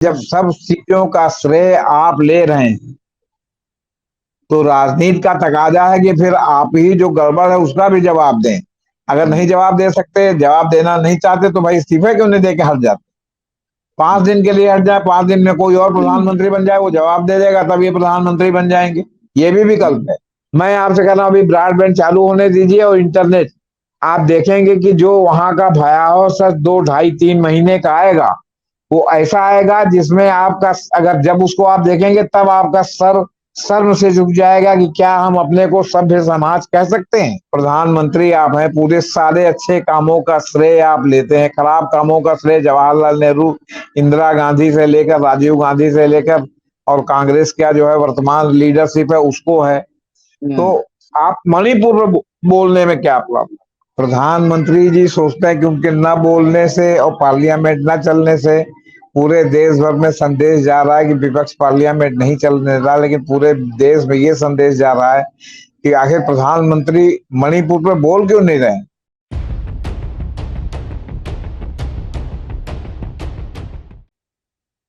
जब सब चीजों का श्रेय आप ले रहे हैं तो राजनीति का तकाजा है कि फिर आप ही जो गड़बड़ है उसका भी जवाब दें। अगर नहीं जवाब दे सकते, जवाब देना नहीं चाहते, तो भाई इस्तीफे क्यों नहीं दे के हट जाते? 5 दिन के लिए हट जाए, 5 दिन में कोई और प्रधानमंत्री बन जाए, वो जवाब दे देगा, तब ये प्रधानमंत्री बन जाएंगे। ये भी विकल्प है। मैं आपसे कह रहा हूं, अभी ब्रॉडबैंड चालू होने दीजिए और इंटरनेट, आप देखेंगे कि जो वहां का भयावह सच 2, ढाई, 3 महीने का आएगा, वो ऐसा आएगा जिसमें आपका, अगर जब उसको आप देखेंगे तब आपका सर शर्म से झुक जाएगा कि क्या हम अपने को सभ्य समाज कह सकते हैं? प्रधानमंत्री आप हैं, पूरे सारे अच्छे कामों का श्रेय आप लेते हैं, खराब कामों का श्रेय जवाहरलाल नेहरू, इंदिरा गांधी से लेकर राजीव गांधी से लेकर और कांग्रेस का जो है वर्तमान लीडरशिप है उसको है। तो आप मणिपुर में बोलने में क्या प्रॉब्लम? प्रधानमंत्री जी सोचते हैं कि उनके न बोलने से और पार्लियामेंट न चलने से पूरे देश भर में संदेश जा रहा है कि विपक्ष पार्लियामेंट नहीं चलने रहा, लेकिन पूरे देश में ये संदेश जा रहा है कि आखिर प्रधानमंत्री मणिपुर पे बोल क्यों नहीं रहे?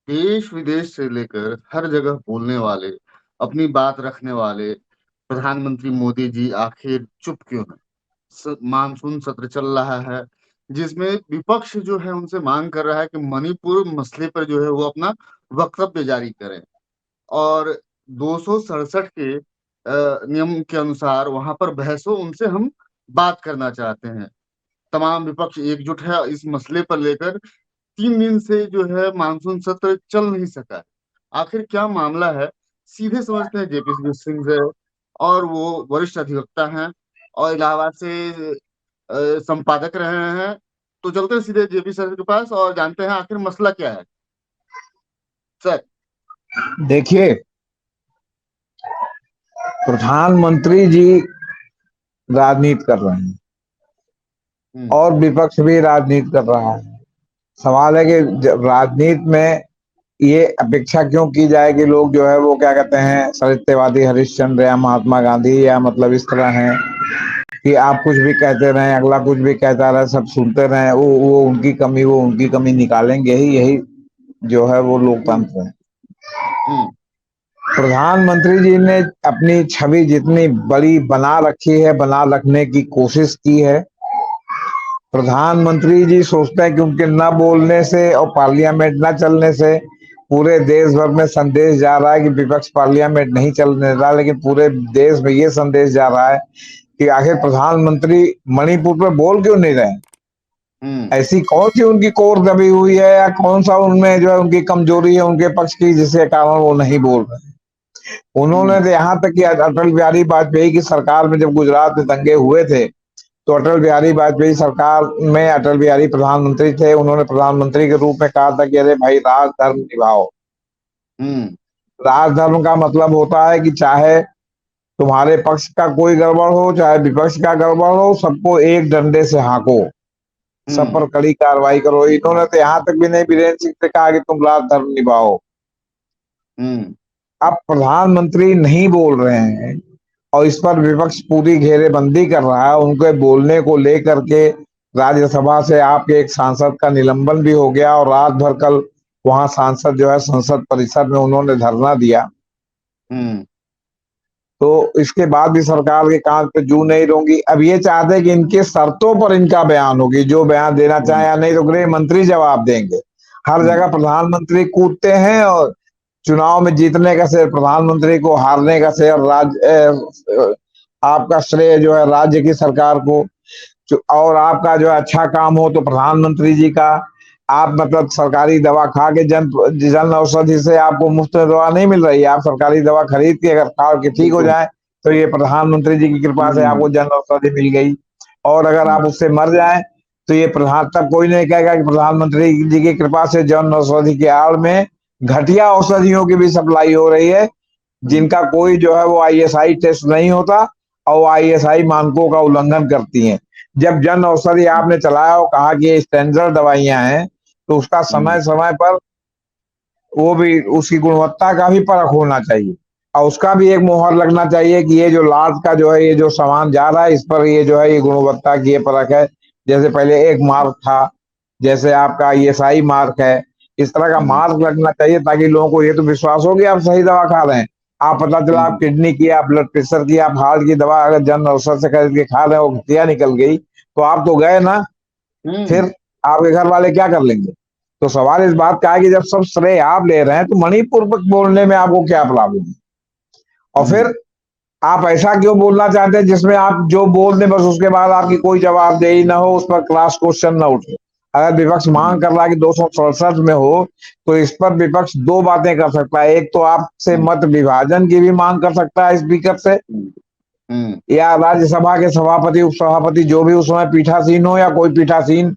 देश विदेश से लेकर हर जगह बोलने वाले, अपनी बात रखने वाले प्रधानमंत्री मोदी जी आखिर चुप क्यों है? मानसून सत्र चल रहा है जिसमें विपक्ष जो है उनसे मांग कर रहा है कि मणिपुर मसले पर जो है वो अपना वक्तव्य जारी करें, और 267 के नियम के अनुसार वहां पर बहस हो, उनसे हम बात करना चाहते हैं। तमाम विपक्ष एकजुट है इस मसले पर लेकर। 3 दिन से जो है मानसून सत्र चल नहीं सका है। आखिर क्या मामला है? सीधे समझते हैं जेपी सिंह से, और वो वरिष्ठ अधिवक्ता हैं और इलाहाबाद से संपादक रहे हैं। तो चलते हैं सीधे जेपी सर के पास और जानते हैं आखिर मसला क्या है। सर। देखिए, प्रधानमंत्री जी राजनीति कर रहे हैं हम्म। और विपक्ष भी राजनीति कर रहा है। सवाल है कि राजनीति में ये अपेक्षा क्यों की जाए कि लोग जो है वो क्या कहते हैं, सत्यवादी हरिश्चंद्र या महात्मा गांधी या मतलब इस तरह हैं कि आप कुछ भी कहते रहें, अगला कुछ भी कहता रहे, सब सुनते रहें, वो उनकी कमी निकालेंगे ही। यही जो है वो हम्म। लोकतंत्र है। हम्म। प्रधानमंत्री जी ने अपनी छवि जितनी बड़ी बना रखी है, बना रखने की कोशिश की है। प्रधानमंत्री जी सोचते हैं कि उनके न बोलने से और पार्लियामेंट न चलने से पूरे देश भर में संदेश जा रहा है कि विपक्ष पार्लियामेंट नहीं चलने रहा, लेकिन पूरे देश में ये संदेश जा रहा है कि आखिर प्रधानमंत्री मणिपुर पे बोल क्यों नहीं रहे? ऐसी कौन सी उनकी कोर दबी हुई है या कौन सा उनमें जो है उनकी कमजोरी है उनके पक्ष की, जिसके कारण वो नहीं बोल रहे? उन्होंने तो यहाँ तक कि अटल बिहारी वाजपेयी की सरकार में जब गुजरात में दंगे हुए थे, तो अटल बिहारी वाजपेयी सरकार में अटल बिहारी प्रधानमंत्री थे, उन्होंने प्रधानमंत्री के रूप में कहा था कि अरे भाई राजधर्म निभाओ। हम्म। राजधर्म का मतलब होता है कि चाहे तुम्हारे पक्ष का कोई गड़बड़ हो, चाहे विपक्ष का गड़बड़ हो, सबको एक डंडे से हाको, सब हम्म। पर कड़ी कार्रवाई करो। इन्होंने तो यहाँ तक भी नहीं वीरेंद्र सिंह से कहा कि तुम राजधर्म निभाओ। हम्म। अब प्रधानमंत्री नहीं बोल रहे हैं और इस पर विपक्ष पूरी घेरेबंदी कर रहा है। उनके बोलने को लेकर के राज्यसभा से आपके एक सांसद का निलंबन भी हो गया और रात भर कल वहां सांसद जो है संसद परिसर में उन्होंने धरना दिया। हम्म। तो इसके बाद भी सरकार के कान पे जू नहीं रहूंगी। अब ये चाहते हैं कि इनके शर्तों पर इनका बयान होगी, जो बयान देना चाहे, या नहीं तो गृह मंत्री जवाब देंगे। हर हम्म। जगह प्रधानमंत्री कूदते हैं और चुनाव में जीतने का श्रेय प्रधानमंत्री को, हारने का श्रेय आपका श्रेय जो है राज्य की सरकार को, और आपका जो अच्छा काम हो तो प्रधानमंत्री जी का। आप मतलब सरकारी दवा खा के जन औषधि से आपको मुफ्त में दवा नहीं मिल रही है, आप सरकारी दवा खरीद के अगर खा के ठीक हो बिल्कुल। जाए तो ये प्रधानमंत्री जी की कृपा से हम्म। आपको जन औषधि मिल गई। और अगर आप उससे मर जाए तो ये प्रधान, तब कोई नहीं कहेगा कि प्रधानमंत्री जी की कृपा से जन औषधि की आड़ में घटिया औषधियों की भी सप्लाई हो रही है, हम्म। जिनका कोई जो है वो आईएसआई टेस्ट नहीं होता और आईएसआई मानकों का उल्लंघन करती हैं। जब जन औषधि आपने चलाया और कहा कि ये स्टैंडर्ड दवाइयां हैं, तो उसका हम्म। समय समय पर वो भी उसकी गुणवत्ता का भी परख होना चाहिए और उसका भी एक मोहर लगना चाहिए कि ये जो लाट का जो है ये जो सामान जा रहा है इस पर ये जो है ये गुणवत्ता की ये परख है। जैसे पहले एक मार्क था, जैसे आपका ईएसआई मार्क है, इस तरह का मार्क लगना चाहिए ताकि लोगों को ये तो विश्वास हो कि आप सही दवा खा रहे हैं। आप पता चला आप किडनी की, आप ब्लड प्रेशर की, आप हार्ट की दवा अगर जन औषध से खरीद के खा रहे हो, घटिया निकल गई तो आप तो गए ना, फिर आपके घर वाले क्या कर लेंगे। तो सवाल इस बात का है कि जब सब श्रेय आप ले रहे हैं तो मणिपुर बोलने में आपको क्या प्रॉब्लम है। और फिर आप ऐसा क्यों बोलना चाहते हैं जिसमें आप जो बोल दें बस उसके बाद आपकी कोई जवाबदेही ना हो, उस पर क्रॉस क्वेश्चन ना उठे। अगर विपक्ष मांग कर रहा है कि 267 में हो तो इस पर विपक्ष दो बातें कर सकता है। एक तो आपसे मत विभाजन की भी मांग कर सकता है स्पीकर से, या राज्यसभा के सभापति उपसभापति जो भी उसमें पीठासीन हो, या कोई पीठासीन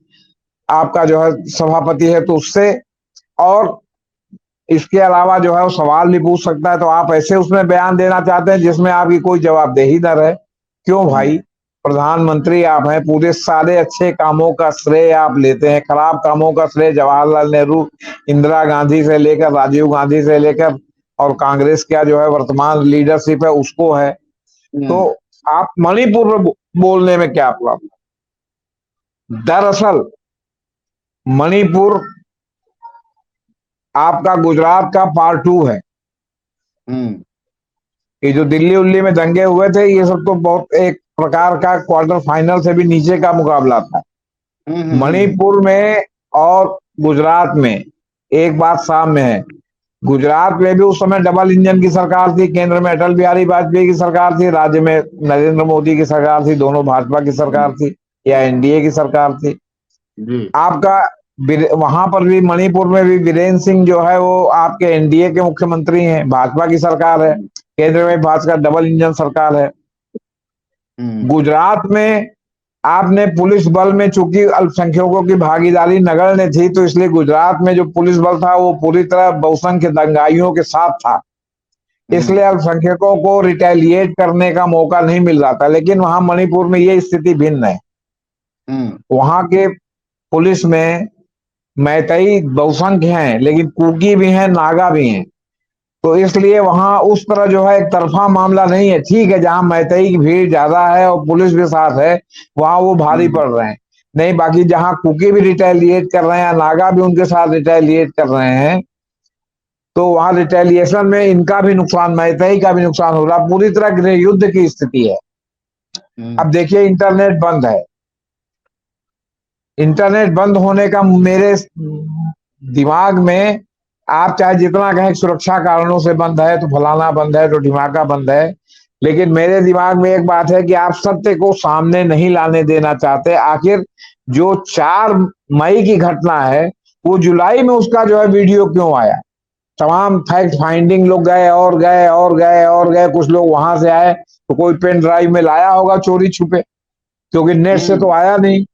आपका जो है सभापति है तो उससे। और इसके अलावा जो है वो सवाल भी पूछ सकता है। तो आप ऐसे उसमें बयान देना चाहते हैं जिसमें आपकी कोई जवाबदेही न रहे। क्यों भाई, प्रधानमंत्री आप हैं, पूरे सारे अच्छे कामों का श्रेय आप लेते हैं, खराब कामों का श्रेय जवाहरलाल नेहरू, इंदिरा गांधी से लेकर राजीव गांधी से लेकर और कांग्रेस का जो है वर्तमान लीडरशिप है उसको है। तो आप मणिपुर बोलने में क्या प्रॉब्लम। दरअसल मणिपुर आपका गुजरात का पार्ट 2 है। ये जो दिल्ली उल्ली में दंगे हुए थे ये सब तो बहुत एक प्रकार का क्वार्टर फाइनल से भी नीचे का मुकाबला था। मणिपुर में और गुजरात में एक बात सामने है, गुजरात में भी उस समय डबल इंजन की सरकार थी, केंद्र में अटल बिहारी वाजपेयी की सरकार थी, राज्य में नरेंद्र मोदी की सरकार थी, दोनों भाजपा की सरकार थी या एनडीए की सरकार थी। आपका वहां पर भी मणिपुर में भी बीरेन सिंह जो है वो आपके एनडीए के मुख्यमंत्री हैं, भाजपा की सरकार है, केंद्र में भाजपा डबल इंजन सरकार है। गुजरात में आपने पुलिस बल में चूंकि अल्पसंख्यकों की भागीदारी नगण्य थी तो इसलिए गुजरात में जो पुलिस बल था वो पूरी तरह बहुसंख्य दंगाइयों के साथ था, इसलिए अल्पसंख्यकों को रिटेलिएट करने का मौका नहीं मिल रहा था। लेकिन वहां मणिपुर में ये स्थिति भिन्न है। वहां के पुलिस में मैतई बहुसंख्य हैं लेकिन कुकी भी हैं, नागा भी हैं, तो इसलिए वहां उस तरह जो है एक तरफा मामला नहीं है। ठीक है, जहां मैतई की भीड़ ज्यादा है और पुलिस भी साथ है वहां वो भारी पड़ रहे हैं, नहीं बाकी जहां कुकी भी रिटेलिएट कर रहे हैं, नागा भी उनके साथ रिटेलिएट कर रहे हैं, तो वहां रिटेलिएशन में इनका भी नुकसान, मैतई का भी नुकसान हो रहा, पूरी तरह गृह युद्ध की स्थिति है। अब देखिए इंटरनेट बंद है, इंटरनेट बंद होने का मेरे दिमाग में, आप चाहे जितना कहें सुरक्षा कारणों से बंद है तो फलाना बंद है तो ढिमाका बंद है, लेकिन मेरे दिमाग में एक बात है कि आप सत्य को सामने नहीं लाने देना चाहते। आखिर जो 4 मई की घटना है वो जुलाई में उसका जो है वीडियो क्यों आया। तमाम फैक्ट फाइंडिंग लोग गए और गए और गए और गए, कुछ लोग वहां से आए तो कोई पेन ड्राइव में लाया होगा चोरी छुपे, क्योंकि नेट से तो आया नहीं।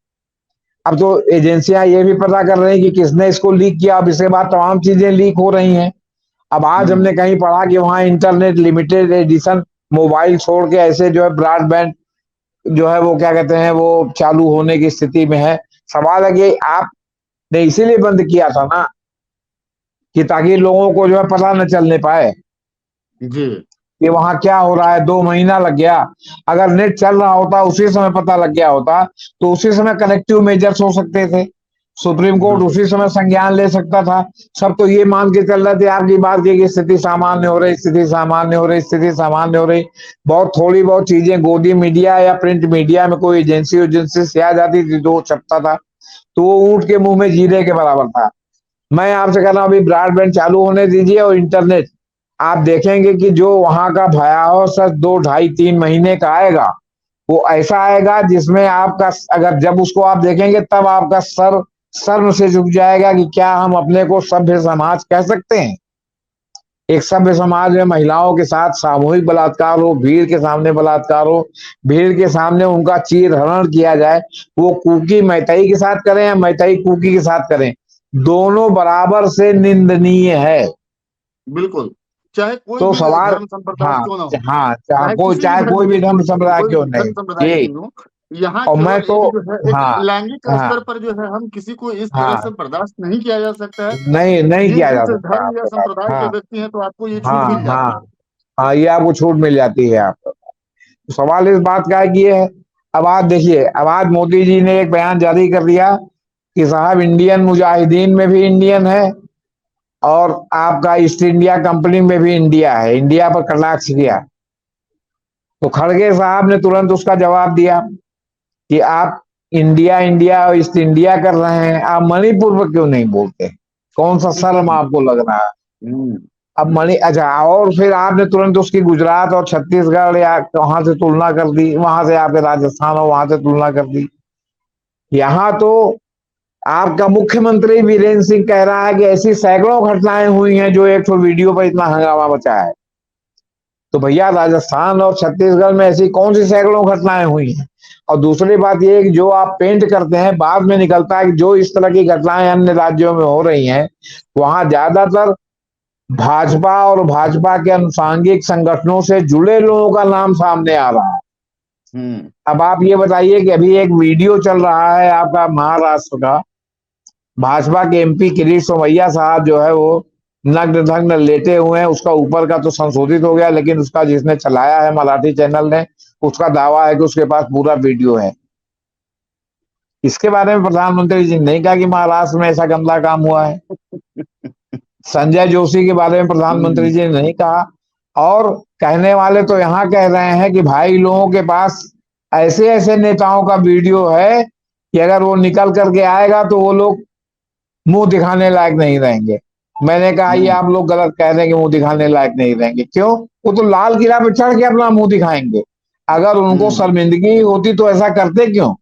अब तो एजेंसियां ये भी पता कर रही हैं कि किसने इसको लीक किया, अब इसके बाद तमाम चीजें लीक हो रही हैं। अब आज हमने कहीं पढ़ा कि वहां इंटरनेट लिमिटेड एडिशन मोबाइल छोड़ के ऐसे जो है ब्रॉडबैंड जो है वो क्या कहते हैं वो चालू होने की स्थिति में है। सवाल है कि आपने इसीलिए बंद किया था ना कि ताकि लोगों को जो है पता न चलने पाए कि वहां क्या हो रहा है। 2 महीना लग गया, अगर नेट चल रहा होता उसी समय पता लग गया होता तो उसी समय कलेक्टिव मेजर्स हो सकते थे, सुप्रीम कोर्ट उसी समय संज्ञान ले सकता था। सब तो ये मान के चल रहे थे आपकी बात की स्थिति सामान्य हो रही, स्थिति सामान्य हो रही, स्थिति सामान्य हो रही। बहुत थोड़ी बहुत चीजें गोदी मीडिया या प्रिंट मीडिया में कोई एजेंसी से आ जाती थी तो छपता था, तो वो ऊंट के मुंह में जीरे के बराबर था। मैं आपसे कह रहा हूं अभी ब्रॉडबैंड चालू होने दीजिए और इंटरनेट, आप देखेंगे कि जो वहां का भयावह सच 2, 2.5, 3 महीने का आएगा वो ऐसा आएगा जिसमें आपका, अगर जब उसको आप देखेंगे तब आपका सर शर्म से झुक जाएगा कि क्या हम अपने को सभ्य समाज कह सकते हैं। एक सभ्य समाज में महिलाओं के साथ सामूहिक बलात्कार हो, भीड़ के सामने बलात्कार हो, भीड़ के सामने उनका चीरहरण किया जाए, वो कुकी मैतई के साथ करें या मैतई कुकी के साथ करें, दोनों बराबर से निंदनीय है। बिल्कुल, चाहे कोई तो भी सवाल, धर्म संप्रदाय क्यों ना हो, चाहे कोई भी धर्म संप्रदाय क्यों नहीं, यहाँ और मैं केवल तो एक जो है एक लैंगिक स्तर पर जो है हम किसी को इस तरह से बर्दाश्त नहीं किया जा सकता है। नहीं किया जा जिस सकता धर्म या संप्रदाय के व्यक्ति हैं तो आपको ये छूट मिल जाती है। ये आपको छूट मिल जाती है। आपको तो सवाल इस बात का है कि ये है। अब आज देखिए, अब आज मोदी जी ने एक बयान जारी कर दिया कि साहब इंडियन मुजाहिदीन में भी इंडियन है और आपका ईस्ट इंडिया कंपनी में भी इंडिया है, इंडिया पर कटाक्ष किया। तो खड़गे साहब ने तुरंत उसका जवाब दिया कि आप इंडिया इंडिया और ईस्ट इंडिया कर रहे हैं, आप मणिपुर पर क्यों नहीं बोलते? कौन सा शर्म आपको लग रहा है? हम्म, अब मणि अच्छा, और फिर आपने तुरंत उसकी गुजरात और छत्तीसगढ़ या वहां से तुलना कर दी, वहां से आपके राजस्थान और वहां से तुलना कर दी। यहाँ तो आपका मुख्यमंत्री वीरेंद्र सिंह कह रहा है कि ऐसी सैकड़ों घटनाएं हुई हैं जो एक तो वीडियो पर इतना हंगामा मचा है। तो भैया राजस्थान और छत्तीसगढ़ में ऐसी कौन सी सैकड़ों घटनाएं हुई हैं? और दूसरी बात यह कि जो आप पेंट करते हैं बाद में निकलता है कि जो इस तरह की घटनाएं अन्य राज्यों में हो रही हैं वहां ज्यादातर भाजपा और भाजपा के अनुसांगिक संगठनों से जुड़े लोगों का नाम सामने आ रहा है। हम्म, अब आप ये बताइए कि अभी एक वीडियो चल रहा है आपका महाराष्ट्र का, भाजपा के एमपी किरीट सोमैया साहब जो है वो नग्न धग्न लेटे हुए हैं, उसका ऊपर का तो संशोधित हो गया, लेकिन उसका जिसने चलाया है मराठी चैनल ने, उसका दावा है कि उसके पास पूरा वीडियो है। इसके बारे में प्रधानमंत्री जी ने नहीं कहा कि महाराष्ट्र में ऐसा गंदा काम हुआ है। संजय जोशी के बारे में प्रधानमंत्री हम्म, जी ने नहीं कहा। और कहने वाले तो यहाँ कह रहे हैं कि भाई लोगों के पास ऐसे ऐसे नेताओं का वीडियो है कि अगर वो निकल करके आएगा तो वो लोग मुंह दिखाने लायक नहीं रहेंगे। मैंने कहा ये हम्म, आप लोग गलत कह रहे हैं कि मुंह दिखाने लायक नहीं रहेंगे। क्यों? वो तो लाल किला पे चढ़ के अपना मुंह दिखाएंगे। अगर उनको हम्म, शर्मिंदगी होती तो ऐसा करते क्यों?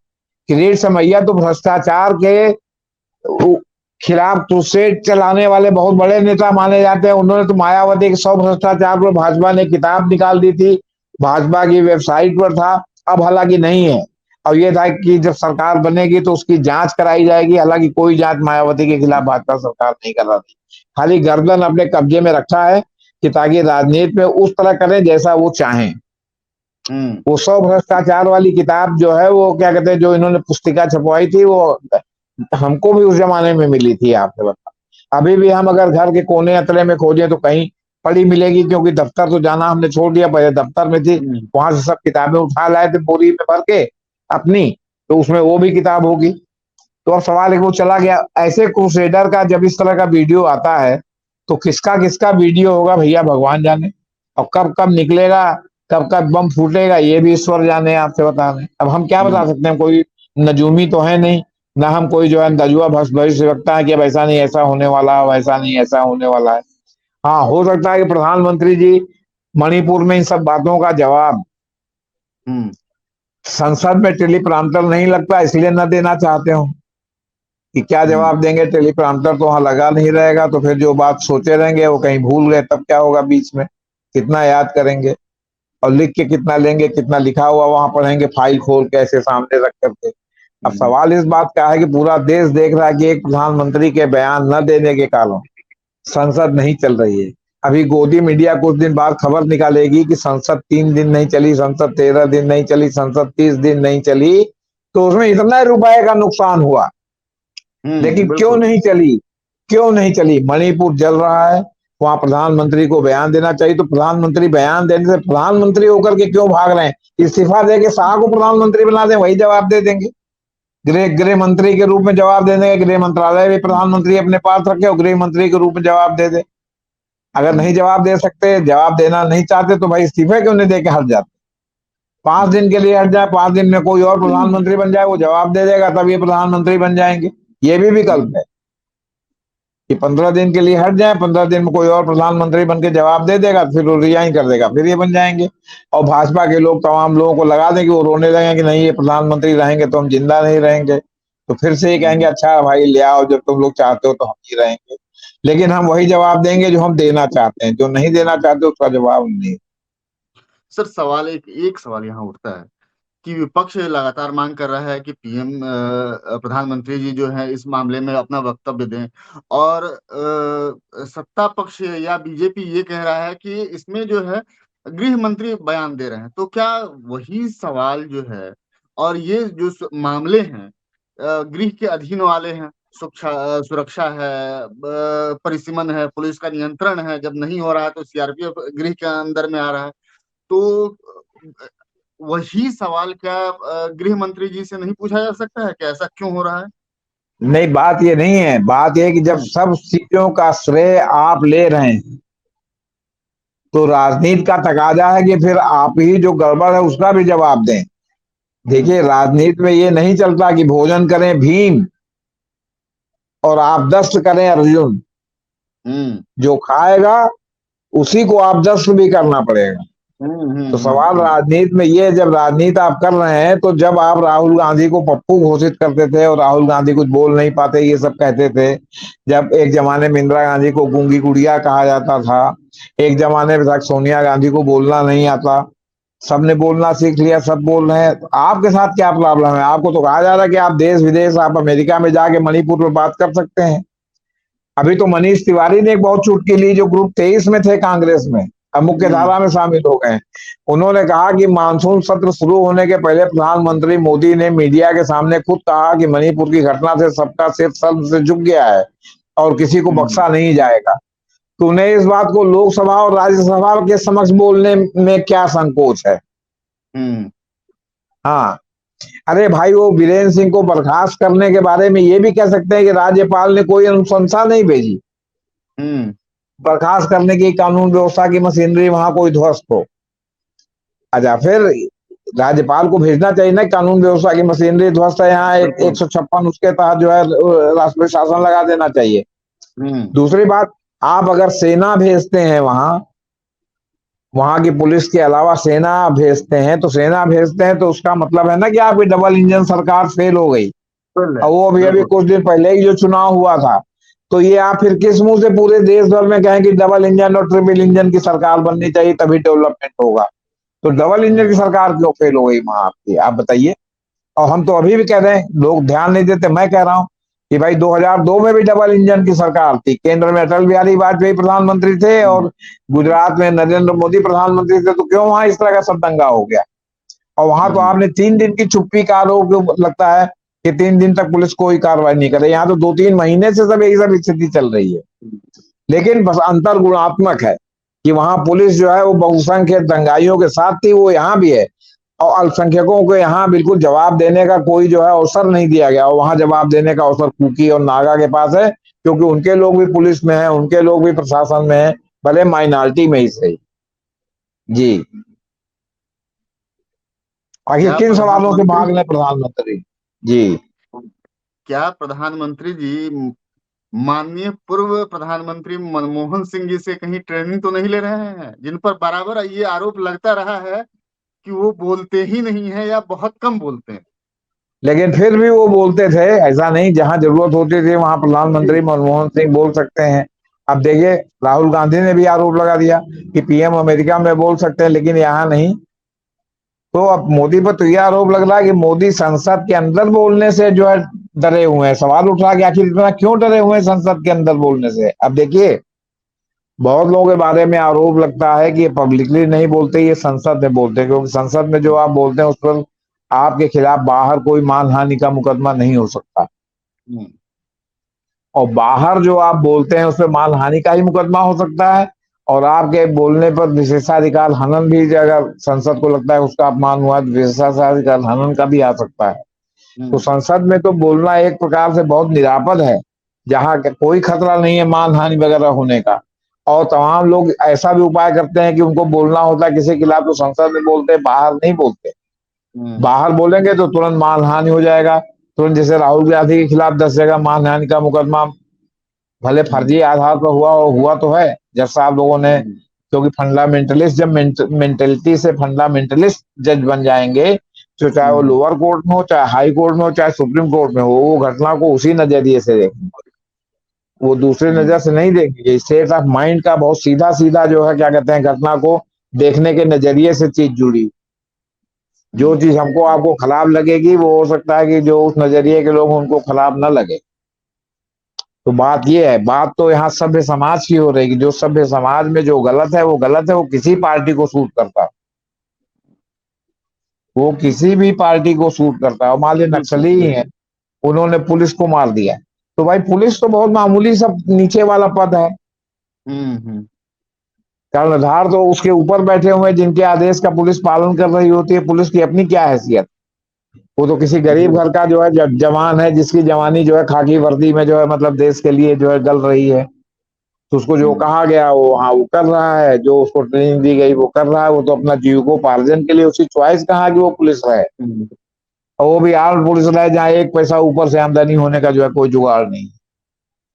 किरीट समैया तो भ्रष्टाचार के खिलाफ क्रूसेड चलाने वाले बहुत बड़े नेता माने जाते हैं। उन्होंने तो मायावती के 100 भ्रष्टाचार पर भाजपा ने किताब निकाल दी थी, भाजपा की वेबसाइट पर था। अब हालांकि नहीं है। और ये था कि जब सरकार बनेगी तो उसकी जांच कराई जाएगी। हालांकि कोई जांच मायावती के खिलाफ भाजपा सरकार नहीं कर रही, खाली गर्दन अपने कब्जे में रखा है कि ताकि राजनीति में उस तरह करें जैसा वो चाहें। हम्म, वो 100 भ्रष्टाचार वाली किताब जो है वो क्या कहते हैं, जो इन्होंने पुस्तिका छपवाई थी, वो हमको भी उस जमाने में मिली थी, आपसे बता। अभी भी हम अगर घर के कोने अतरे में खोजें तो कहीं पड़ी मिलेगी, क्योंकि दफ्तर तो जाना हमने छोड़ दिया, पहले दफ्तर में थी। हम्म, वहां से सब किताबें उठा लाए थे बोरी में भर के अपनी, तो उसमें वो भी किताब होगी। तो अब सवाल है कि वो चला गया। ऐसे क्रूसेडर का जब इस तरह का वीडियो आता है तो किसका किसका वीडियो होगा भैया भगवान जाने। और कब कब निकलेगा, कब कब बम फूटेगा, ये भी ईश्वर जाने, आपसे बता रहे हैं। अब हम क्या बता हम्म, सकते हैं? कोई नजूमी तो है नहीं, ना हम कोई जो है नजुआ भविष्य वक्ता है कि अब ऐसा नहीं ऐसा होने वाला है, वैसा नहीं ऐसा होने वाला है। हाँ, हो सकता है कि प्रधानमंत्री जी मणिपुर में इन सब बातों का जवाब हम्म, संसद में टेलीप्रॉम्प्टर नहीं लगता इसलिए न देना चाहते हो कि क्या हम्म, जवाब देंगे। टेलीप्रॉम्प्टर तो वहां लगा नहीं रहेगा, तो फिर जो बात सोचे रहेंगे वो कहीं भूल गए तब क्या होगा? बीच में कितना याद करेंगे और लिख के कितना लेंगे? कितना लिखा हुआ वहां पढ़ेंगे फाइल खोल के ऐसे सामने रख करके? अब हम्म, सवाल इस बात का है कि पूरा देश देख रहा है कि एक प्रधानमंत्री के बयान न देने के कारण संसद नहीं चल रही है। अभी गोदी मीडिया कुछ दिन बाद खबर निकालेगी कि संसद 3 दिन नहीं चली, संसद 13 दिन नहीं चली, संसद 30 दिन नहीं चली, तो उसमें इतना रुपए का नुकसान हुआ। लेकिन क्यों बिल्कुल। नहीं चली? क्यों नहीं चली? मणिपुर जल रहा है, वहां प्रधानमंत्री को बयान देना चाहिए। तो प्रधानमंत्री बयान देने से प्रधानमंत्री होकर के क्यों भाग रहे हैं? इस्तीफा दे के शाह को प्रधानमंत्री बना दें, वही जवाब दे देंगे। गृह मंत्री के रूप में जवाब दे देंगे, गृह मंत्रालय भी प्रधानमंत्री अपने पास रखे और गृह मंत्री के रूप में जवाब दे दे। अगर नहीं हम्म, जवाब दे सकते, जवाब देना नहीं चाहते, तो भाई इस्तीफे क्यों नहीं दे के हट जाते? 5 दिन के लिए हट जाए, 5 दिन में कोई और हम्म, प्रधानमंत्री बन जाए, वो जवाब दे देगा, तब ये प्रधानमंत्री बन जाएंगे। ये भी विकल्प है कि 15 दिन के लिए हट जाए, 15 दिन में कोई और प्रधानमंत्री बन के जवाब दे देगा, फिर वो रिजाइन कर देगा, फिर ये बन जाएंगे। और भाजपा के लोग तमाम लोगों को लगा दें कि वो रोने लगे कि नहीं ये प्रधानमंत्री रहेंगे तो हम जिंदा नहीं रहेंगे। तो फिर से ये कहेंगे हम्म। अच्छा भाई ले आओ, जब तुम लोग चाहते हो तो हम ही रहेंगे। लेकिन हम वही जवाब देंगे जो हम देना चाहते हैं, जो नहीं देना चाहते उसका जवाब नहीं। सर सवाल एक एक सवाल यहाँ उठता है कि विपक्ष लगातार मांग कर रहा है कि पीएम प्रधानमंत्री जी जो है इस मामले में अपना वक्तव्य दें, और सत्ता पक्ष या बीजेपी ये कह रहा है कि इसमें जो है गृह मंत्री बयान दे रहे हैं। तो क्या वही सवाल जो है, और ये जो मामले हैं गृह के अधीन वाले हैं, सुरक्षा है, परिसीमन है, पुलिस का नियंत्रण है, जब नहीं हो रहा है तो सीआरपीएफ गृह के अंदर में आ रहा है। तो वही सवाल क्या गृह मंत्री जी से नहीं पूछा जा सकता है कि ऐसा क्यों हो रहा है? नहीं, बात ये नहीं है, बात ये है कि जब सब चीजों का श्रेय आप ले रहे हैं तो राजनीति का तकाजा है कि फिर आप ही जो गड़बड़ है उसका भी जवाब दें। देखिए, राजनीति में ये नहीं चलता कि भोजन करें भीम और आप दस्त करें अर्जुन। जो खाएगा उसी को आप दस्त भी करना पड़ेगा। तो सवाल राजनीति में ये है, जब राजनीति आप कर रहे हैं तो जब आप राहुल गांधी को पप्पू घोषित करते थे और राहुल गांधी कुछ बोल नहीं पाते ये सब कहते थे, जब एक जमाने में इंदिरा गांधी को गूंगी गुड़िया कहा जाता था, एक जमाने में तक सोनिया गांधी को बोलना नहीं आता, सबने बोलना सीख लिया, सब बोल रहे हैं, तो आपके साथ क्या प्रॉब्लम है? आपको तो कहा जा रहा है कि आप देश विदेश, आप अमेरिका में जाके मणिपुर में बात कर सकते हैं। अभी तो मनीष तिवारी ने एक बहुत चुटकी ली, जो ग्रुप 23 में थे कांग्रेस में, अब मुख्य धारा में शामिल हो गए। उन्होंने कहा कि मानसून सत्र शुरू होने के पहले प्रधानमंत्री मोदी ने मीडिया के सामने खुद कहा कि मणिपुर की घटना से सबका सिर सर्व से झुक गया है और किसी को बख्शा नहीं जाएगा। तो उन्हें इस बात को लोकसभा और राज्यसभा के समक्ष बोलने में क्या संकोच है? हाँ, अरे भाई, वो वीरेंद्र सिंह को बर्खास्त करने के बारे में ये भी कह सकते हैं कि राज्यपाल ने कोई अनुशंसा नहीं भेजी बर्खास्त करने की, कानून व्यवस्था की मशीनरी वहां कोई ध्वस्त हो। अच्छा, फिर राज्यपाल को भेजना चाहिए ना, कानून व्यवस्था की मशीनरी ध्वस्त है, यहाँ 156 उसके तहत जो है राष्ट्रपति शासन लगा देना चाहिए। दूसरी बात, आप अगर सेना भेजते हैं वहां की पुलिस के अलावा सेना भेजते हैं, तो सेना भेजते हैं तो उसका मतलब है ना कि आपकी डबल इंजन सरकार फेल हो गई। और वो अभी कुछ दिन पहले ही जो चुनाव हुआ था, तो ये आप फिर किस मुंह से पूरे देश भर में कहें कि डबल इंजन और ट्रिपल इंजन की सरकार बननी चाहिए तभी डेवलपमेंट होगा? तो डबल इंजन की सरकार क्यों फेल हो गई वहां आपकी, आप बताइए। और हम तो अभी भी कह रहे हैं, लोग ध्यान नहीं देते, मैं कह रहा हूं कि भाई 2002 में भी डबल इंजन की सरकार थी, केंद्र में अटल बिहारी वाजपेयी प्रधानमंत्री थे और गुजरात में नरेंद्र मोदी प्रधानमंत्री थे, तो क्यों वहां इस तरह का सब दंगा हो गया? और वहां तो आपने 3 दिन की चुप्पी का आरोप लगता है कि 3 दिन तक पुलिस कोई कार्रवाई नहीं करे, यहाँ तो 2-3 महीने से सब यही सब स्थिति चल रही है। लेकिन बस अंतर गुणात्मक है कि वहां पुलिस जो है वो बहुसंख्यक दंगाइयों के साथ थी, वो यहाँ भी है, और अल्पसंख्यकों को यहाँ बिल्कुल जवाब देने का कोई जो है अवसर नहीं दिया गया, और वहां जवाब देने का अवसर कुकी और नागा के पास है, क्योंकि उनके लोग भी पुलिस में है, उनके लोग भी प्रशासन में है, भले माइनॉरिटी में ही सही। जी, आखिर किन सवालों से भाग लें प्रधानमंत्री जी? क्या प्रधानमंत्री जी माननीय पूर्व प्रधानमंत्री मनमोहन सिंह जी से कहीं ट्रेनिंग तो नहीं ले रहे हैं, जिन पर बराबर ये आरोप लगता रहा है कि वो बोलते ही नहीं है या बहुत कम बोलते हैं? लेकिन फिर भी वो बोलते थे, ऐसा नहीं, जहां जरूरत होती थी वहां प्रधानमंत्री मनमोहन सिंह बोल सकते हैं। अब देखिए, राहुल गांधी ने भी आरोप लगा दिया कि पीएम अमेरिका में बोल सकते हैं लेकिन यहाँ नहीं। तो अब मोदी पर तो यह आरोप लग रहा है कि मोदी संसद के अंदर बोलने से जो है डरे हुए हैं। सवाल उठ रहा है कि आखिर इतना क्यों डरे हुए हैं संसद के अंदर बोलने से? अब देखिए, बहुत लोगों के बारे में आरोप लगता है कि ये पब्लिकली नहीं बोलते, ये संसद में बोलते हैं, क्योंकि संसद में जो आप बोलते हैं उस पर आपके खिलाफ बाहर कोई मानहानि का मुकदमा नहीं हो सकता, और बाहर जो आप बोलते हैं उस पर मानहानि का ही मुकदमा हो सकता है, और आपके बोलने पर विशेषाधिकार हनन भी, अगर संसद को लगता है उसका अपमान हुआ तो विशेषाधिकार हनन का भी आ सकता है। तो संसद में तो बोलना एक प्रकार से बहुत निरापद है, जहाँ कोई खतरा नहीं है मानहानि वगैरह होने का, और तमाम लोग ऐसा भी उपाय करते हैं कि उनको बोलना होता है किसी के खिलाफ तो संसद में बोलते हैं, बाहर नहीं बोलते। बाहर बोलेंगे तो तुरंत मानहानि हो जाएगा, तुरंत, जैसे राहुल गांधी के खिलाफ 10 जगह मानहानि का मुकदमा भले फर्जी आधार पर हुआ तो है, जब साहब लोगों ने, क्योंकि फंडामेंटलिस्ट जब मेंटेलिटी से फंडामेंटलिस्ट जज बन जाएंगे, तो चाहे वो लोअर कोर्ट में हो, चाहे हाई कोर्ट में हो, चाहे सुप्रीम कोर्ट में हो, वो घटना को उसी नजरिए से देखेंगे, वो दूसरे नजर से नहीं देखेंगे। स्टेट ऑफ माइंड का बहुत सीधा सीधा जो है, क्या कहते हैं, घटना को देखने के नजरिए से चीज जुड़ी। जो चीज हमको आपको खराब लगेगी वो हो सकता है कि जो उस नजरिए के लोग उनको खराब ना लगे। तो बात ये है, बात तो यहाँ सभ्य समाज की हो रही है, जो सभ्य समाज में जो गलत है वो गलत है, वो किसी पार्टी को सूट करता है, वो किसी भी पार्टी को सूट करता है। और मान लीजिए नक्सली ही है, उन्होंने पुलिस को मार दिया, तो भाई पुलिस तो बहुत मामूली सब नीचे वाला पद है, कर्णधार तो उसके ऊपर बैठे हुए हैं जिनके आदेश का पुलिस पालन कर रही होती है, पुलिस की अपनी क्या हैसियत। वो तो किसी जी। गरीब घर का जो है जवान है, जिसकी जवानी जो है खाकी वर्दी में जो है मतलब देश के लिए जो है गल रही है, तो उसको जो हम्म। कहा गया वो हाँ वो कर रहा है, जो उसको ट्रेनिंग दी गई वो कर रहा है। वो तो अपना जीविकोपार्जन के लिए, उसकी च्वाइस कहाँ कि वो पुलिस रहे, हम्म। और वो भी आर्म पुलिस रहे जहाँ एक पैसा ऊपर से आमदनी होने का जो है कोई जुगाड़ नहीं,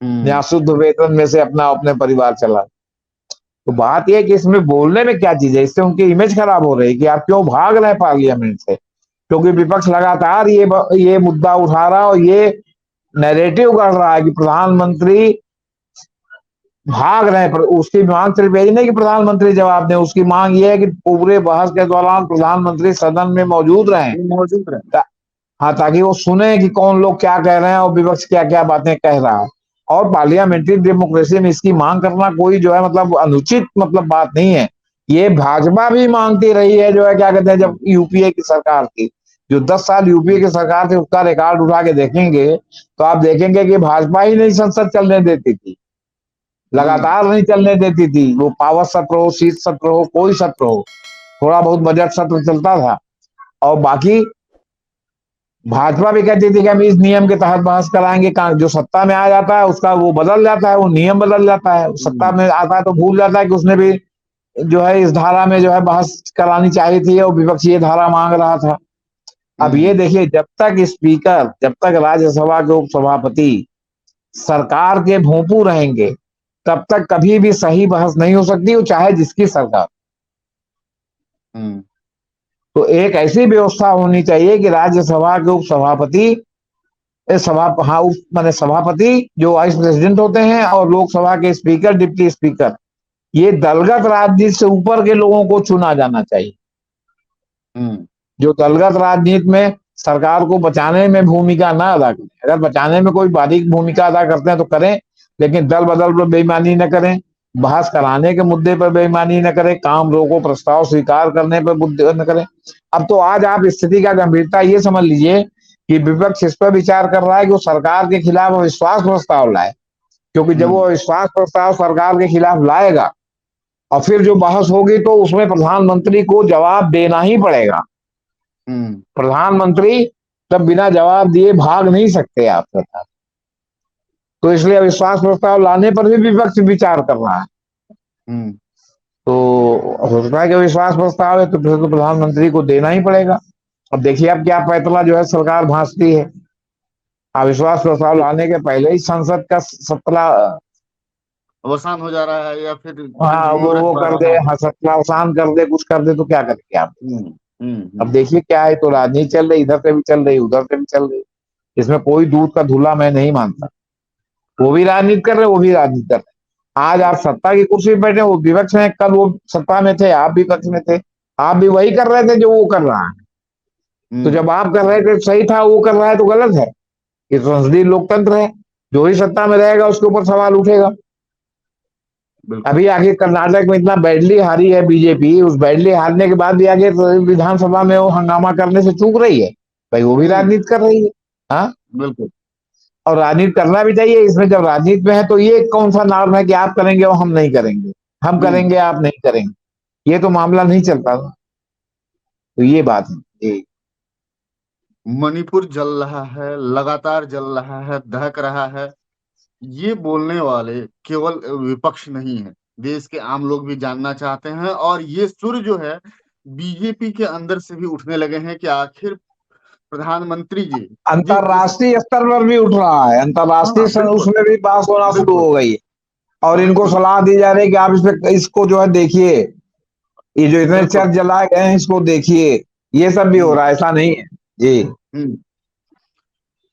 हम्म। जहाँ शुद्ध वेतन में से अपना अपने परिवार चला। तो बात यह है कि इसमें बोलने में क्या चीज है, इससे उनकी इमेज खराब हो रही है कि आप क्यों भाग रहे हैं पार्लियामेंट से, क्योंकि विपक्ष लगातार ये मुद्दा उठा रहा है और ये नैरेटिव कर रहा है कि प्रधानमंत्री भाग रहे हैं। पर उसकी मांग सिर्फ यही नहीं कि प्रधानमंत्री जवाब दें, उसकी मांग ये है कि पूरे बहस के दौरान प्रधानमंत्री सदन में मौजूद रहें। वो मौजूद रहे। हाँ, ताकि वो सुने कि कौन लोग क्या कह रहे हैं और विपक्ष क्या क्या बातें कह रहा है। और पार्लियामेंट्री डेमोक्रेसी में इसकी मांग करना कोई जो है मतलब अनुचित मतलब बात नहीं है। ये भाजपा भी मांगती रही है जो है क्या कहते हैं, जब यूपीए की सरकार थी, जो 10 साल यूपीए की सरकार थी उसका रिकॉर्ड उठा के देखेंगे तो आप देखेंगे कि भाजपा ही नहीं संसद चलने देती थी, हम्म। लगातार नहीं चलने देती थी। वो पावर सत्र हो, शीत सत्र हो, कोई सत्र हो, थोड़ा बहुत बजट सत्र चलता था, और बाकी भाजपा भी कहती थी कि हम इस नियम के तहत बहस कराएंगे। जो सत्ता में आ जाता है उसका वो बदल जाता है, वो नियम बदल जाता है। सत्ता हम्म। में आता है तो भूल जाता है कि उसने भी जो है इस धारा में जो है बहस करानी चाहिए थी और विपक्ष ये धारा मांग रहा था। अब ये हम्म। देखिए, जब तक राज्यसभा के उपसभापति सरकार के भोंपू रहेंगे, तब तक कभी भी सही बहस नहीं हो सकती, वो चाहे जिसकी सरकार। हम्म। तो एक ऐसी व्यवस्था होनी चाहिए कि राज्यसभा के उपसभापति, सभा हाँ माने सभापति जो वाइस प्रेसिडेंट होते हैं, और लोकसभा के स्पीकर, डिप्टी स्पीकर, ये दलगत राजनीति से ऊपर के लोगों को चुना जाना चाहिए, हम्म। जो दलगत राजनीति में सरकार को बचाने में भूमिका ना अदा करें। अगर बचाने में कोई बारीक भूमिका अदा करते हैं तो करें, लेकिन दल बदल पर बेईमानी न करें, बहस कराने के मुद्दे पर बेईमानी न करें, काम रोको प्रस्ताव स्वीकार करने पर मुद्दे न करें। अब तो आज आप स्थिति का गंभीरता ये समझ लीजिए कि विपक्ष इस पर विचार कर रहा है कि वो सरकार के खिलाफ अविश्वास प्रस्ताव लाए, क्योंकि जब वो हम्म। अविश्वास प्रस्ताव सरकार के खिलाफ लाएगा और फिर जो बहस होगी तो उसमें प्रधानमंत्री को जवाब देना ही पड़ेगा। हम्म। प्रधानमंत्री तब बिना जवाब दिए भाग नहीं सकते आप सरकार। तो इसलिए अविश्वास प्रस्ताव लाने पर भी विपक्ष विचार कर रहा है। हम्म। तो हो सकता है कि अविश्वास प्रस्ताव है तो फिर तो प्रधानमंत्री को देना ही पड़ेगा। अब देखिए अब क्या पैतला जो है सरकार भांजती है। अविश्वास प्रस्ताव लाने के पहले ही संसद का सत्र, अवसान हो जा रहा है या फिर हाँ कंटिन्यू रह वो पा कर दे, रहा है। हाँ सत्र अवसान कर दे, कुछ कर दे, तो क्या करेंगे आप। हम्म। हम्म। अब हम्म। देखिए क्या है, तो राजनीति चल रही, इधर से भी चल रही, उधर से भी चल रही। इसमें कोई दूध का धुला मैं नहीं मानता। वो भी राजनीति कर रहे, वो भी राजनीति कर रहे। आज आप सत्ता की कुर्सी पर बैठे, वो विपक्ष में, कल वो सत्ता में थे, आप विपक्ष में थे, आप भी वही कर रहे थे जो वो कर रहा है। तो हम्म। जब आप कर रहे थे सही था, वो कर रहा है तो गलत है। ये तो संसदीय लोकतंत्र है, जो ही सत्ता में रहेगा उसके ऊपर सवाल उठेगा। बिल्कुल। अभी आगे कर्नाटक में इतना बैडली हारी है बीजेपी, उस बैडली हारने के बाद भी आगे विधानसभा में वो हंगामा करने से चूक रही है, भाई वो भी हम्म। राजनीति कर रही है। हाँ, बिल्कुल। और राजनीति करना भी चाहिए। इसमें जब राजनीति में है तो ये कौन सा नॉर्म है कि आप करेंगे और हम नहीं करेंगे, हम हम्म। करेंगे आप नहीं करेंगे, ये तो मामला नहीं चलता। तो ये बात है जी। मणिपुर जल रहा है, लगातार जल रहा है, दहक रहा है। ये बोलने वाले केवल विपक्ष नहीं है, देश के आम लोग भी जानना चाहते हैं। और ये सुर जो है बीजेपी के अंदर से भी उठने लगे हैं कि आखिर प्रधानमंत्री जी जिस जिस अंतरराष्ट्रीय स्तर पर भी उठ रहा है, हाँ बिल्कुल। उसमें भी बात होना शुरू बिल्कुल। हो गई है। और इनको बिल्कुल। सलाह दी जा रही है कि आप इसको जो है देखिए, ये जो इतने बिल्कुल। चर्च जलाए गए हैं इसको देखिए। ये सब भी हो हम्म। रहा है, ऐसा नहीं है जी। हम्म।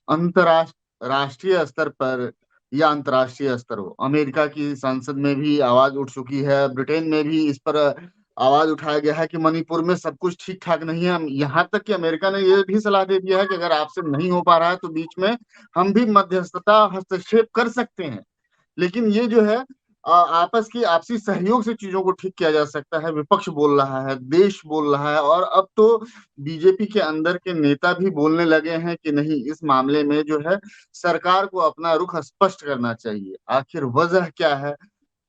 अंतरराष्ट्रीय राष्ट्रीय स्तर पर या अंतरराष्ट्रीय स्तर हो, अमेरिका की संसद में भी आवाज उठ चुकी है, ब्रिटेन में भी इस पर आवाज उठाया गया है कि मणिपुर में सब कुछ ठीक ठाक नहीं है। यहाँ तक कि अमेरिका ने यह भी सलाह दे दिया है कि अगर आपसे नहीं हो पा रहा है तो बीच में हम भी मध्यस्थता हस्तक्षेप कर सकते हैं। लेकिन ये जो है आपस की आपसी सहयोग से चीजों को ठीक किया जा सकता है। विपक्ष बोल रहा है, देश बोल रहा है, और अब तो बीजेपी के अंदर के नेता भी बोलने लगे हैं कि नहीं, इस मामले में जो है सरकार को अपना रुख स्पष्ट करना चाहिए। आखिर वजह क्या है,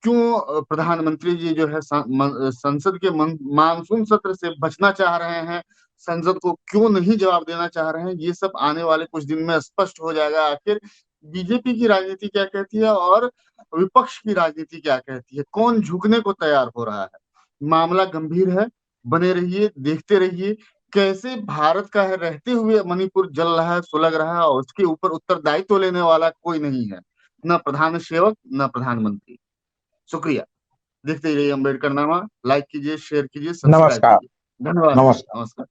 क्यों प्रधानमंत्री जी जो है संसद के मानसून सत्र से बचना चाह रहे हैं, संसद को क्यों नहीं जवाब देना चाह रहे हैं, ये सब आने वाले कुछ दिन में स्पष्ट हो जाएगा। आखिर बीजेपी की राजनीति क्या कहती है और विपक्ष की राजनीति क्या कहती है, कौन झुकने को तैयार हो रहा है। मामला गंभीर है, बने रहिए, देखते रहिए कैसे भारत का है रहते हुए मणिपुर जल रहा है, सुलग रहा है और उसके ऊपर उत्तरदायित्व लेने वाला कोई नहीं है, न प्रधान सेवक न प्रधानमंत्री। शुक्रिया। देखते रहिए अम्बेडकर नामा। लाइक कीजिए, शेयर कीजिए, सब्सक्राइब नमस्कार। कीजिए। धन्यवाद। नमस्कार। नमस्कार।